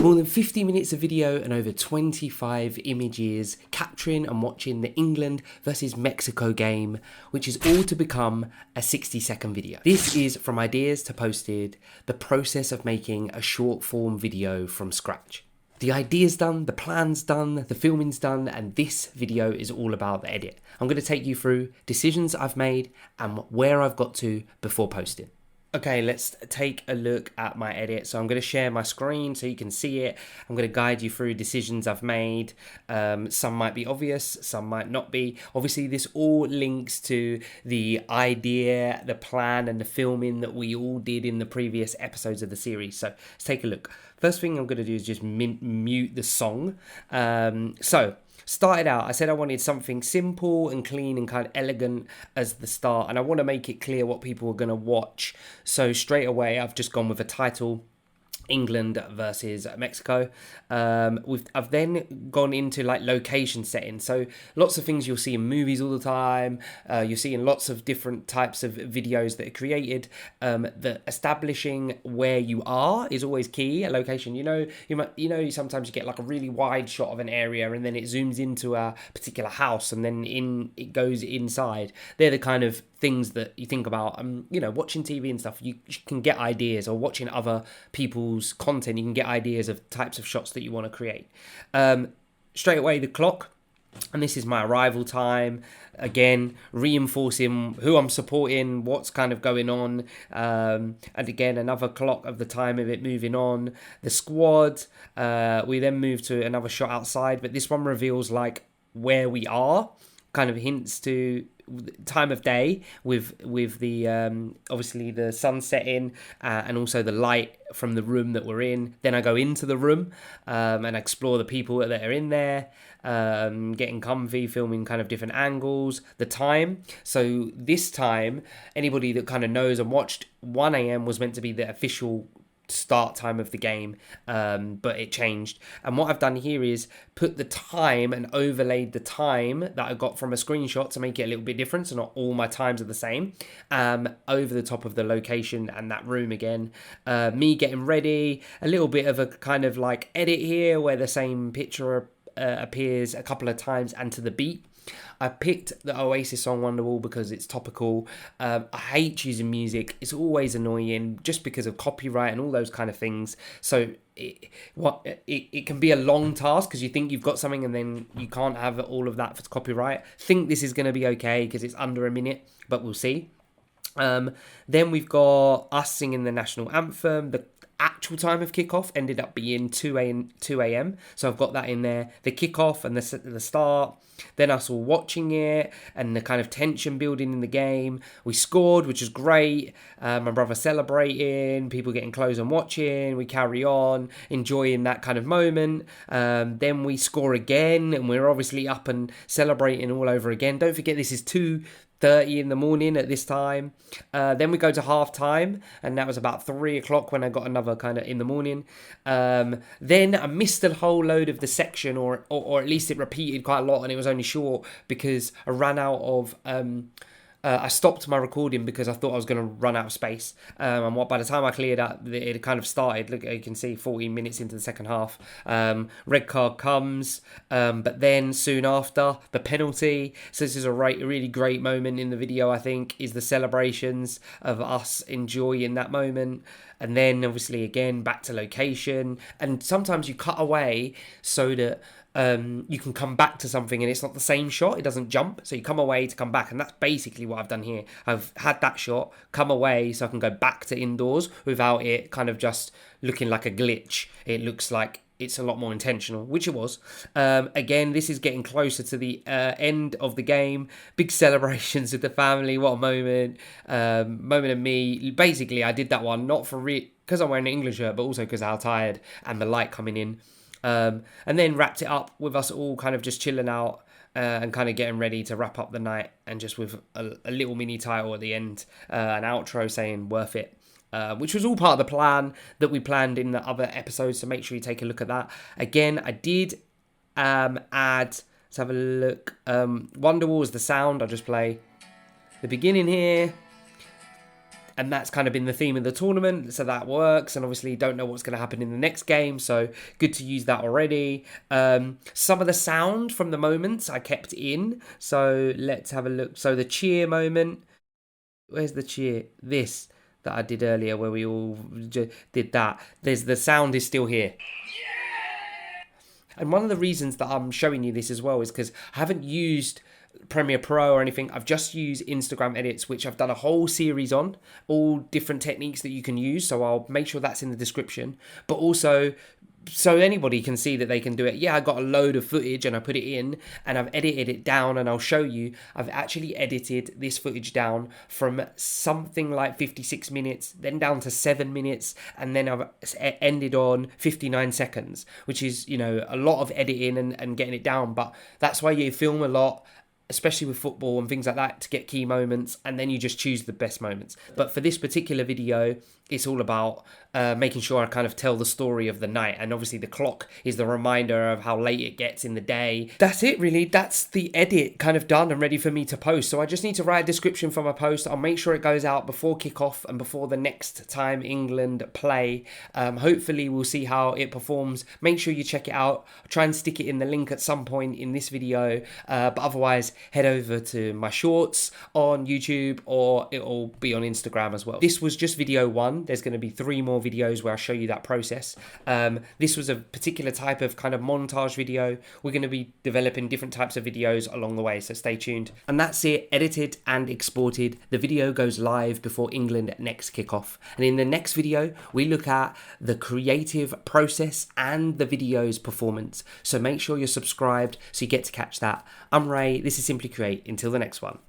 More than 50 minutes of video and over 25 images capturing and watching the England versus Mexico game, which is all to become a 60-second video. This is from ideas to posted, the process of making a short form video from scratch. The idea's done, the plan's done, the filming's done, and this video is all about the edit. I'm going to take you through decisions I've made and where I've got to before posting. Okay, let's take a look at my edit. So I'm going to share my screen so you can see it. I'm going to guide you through decisions I've made. Some might be obvious, some might not be. Obviously, this all links to the idea, the plan, and the filming that we all did in the previous episodes of the series. So let's take a look. First thing I'm going to do is just mute the song. Started out, I said I wanted something simple and clean and kind of elegant as the start, and I want to make it clear what people are going to watch. So straight away, I've just gone with a title, England versus Mexico. I've then gone into like location settings. So lots of things you'll see in movies all the time. You'll see in lots of different types of videos that are created. That establishing where you are is always key. A location, sometimes you get like a really wide shot of an area and then it zooms into a particular house and then it goes inside. They're the kind of things that you think about. Watching TV and stuff, you can get ideas, or watching other people's content, you can get ideas of types of shots that you want to create. Straight away, the clock, and this is my arrival time. Again, reinforcing who I'm supporting, what's kind of going on, and again, another clock of the time of it moving on. The squad, we then move to another shot outside, but this one reveals like where we are, kind of hints to time of day with the obviously the sun setting and also the light from the room that we're in. Then I go into the room and explore the people that are in there, getting comfy, filming kind of different angles. The time, so this time, anybody that kind of knows and watched, 1 a.m. was meant to be the official start time of the game, but it changed, and what I've done here is put the time and overlaid the time that I got from a screenshot to make it a little bit different, so not all my times are the same, over the top of the location and that room again. Me getting ready, a little bit of a kind of like edit here where the same picture appears a couple of times and to the beat. I picked the Oasis song Wonderwall because it's topical. I hate using music. It's always annoying just because of copyright and all those kind of things. So it can be a long task because you think you've got something and then you can't have all of that for copyright. Think this is going to be okay because it's under a minute, but we'll see. Then we've got us singing the national anthem. The actual time of kickoff ended up being 2 a.m. So I've got that in there. The kickoff and the start. Then us all watching it and the kind of tension building in the game. We scored, which is great. My brother celebrating, people getting close and watching. We carry on, enjoying that kind of moment. Then we score again and we're obviously up and celebrating all over again. Don't forget this is 2:30 in the morning at this time. Then we go to half time, and that was about 3 o'clock when I got another kind of in the morning. Then I missed a whole load of the section, or at least it repeated quite a lot, and it was only short because I ran out of I stopped my recording because I thought I was going to run out of space. And by the time I cleared up, it kind of started. Look, you can see 14 minutes into the second half. Red card comes, but then soon after, the penalty. So this is a really great moment in the video, I think, is the celebrations of us enjoying that moment. And then, obviously, again, back to location. And sometimes you cut away so that you can come back to something and it's not the same shot. It doesn't jump. So you come away to come back. And that's basically what I've done here. I've had that shot, come away so I can go back to indoors without it kind of just looking like a glitch. It looks like it's a lot more intentional, which it was. Again, this is getting closer to the end of the game. Big celebrations with the family. What a moment. Moment of me. Basically, I did that one not for because I'm wearing an England shirt, but also because how tired and the light coming in. And then wrapped it up with us all kind of just chilling out and kind of getting ready to wrap up the night, and just with a little mini title at the end, an outro saying worth it, which was all part of the plan that we planned in the other episodes, so make sure you take a look at that. Again, I did add, let's have a look, Wonderwall is the sound. I'll just play the beginning here. and that's kind of been the theme of the tournament, so that works. And obviously don't know what's going to happen in the next game, so good to use that already. Some of the sound from the moments I kept in, so let's have a look. So the cheer moment, where's the cheer? This that I did earlier where we all did that. There's the sound is still here. And one of the reasons that I'm showing you this as well is because I haven't used Premiere Pro or anything. I've just used Instagram edits, which I've done a whole series on, all different techniques that you can use. So I'll make sure that's in the description. But also, so anybody can see that they can do it. Yeah, I got a load of footage and I put it in and I've edited it down, and I'll show you. I've actually edited this footage down from something like 56 minutes, then down to 7 minutes, and then I've ended on 59 seconds, which is, you know, a lot of editing and getting it down. But that's why you film a lot, especially with football and things like that, to get key moments, and then you just choose the best moments. But for this particular video, it's all about making sure I kind of tell the story of the night, and obviously the clock is the reminder of how late it gets in the day. That's it really. That's the edit kind of done and ready for me to post. So I just need to write a description for my post. I'll make sure it goes out before kickoff and before the next time England play. Hopefully we'll see how it performs. Make sure you check it out. I'll try and stick it in the link at some point in this video, but otherwise head over to my shorts on YouTube, or it'll be on Instagram as well. This was just video 1. There's going to be 3 more videos where I show you that process. This was a particular type of kind of montage video. We're going to be developing different types of videos along the way, so stay tuned. And that's it, edited and exported. The video goes live before England next kickoff. And in the next video, we look at the creative process and the video's performance. So make sure you're subscribed so you get to catch that. I'm Ray. This is Simply Create. Until the next one.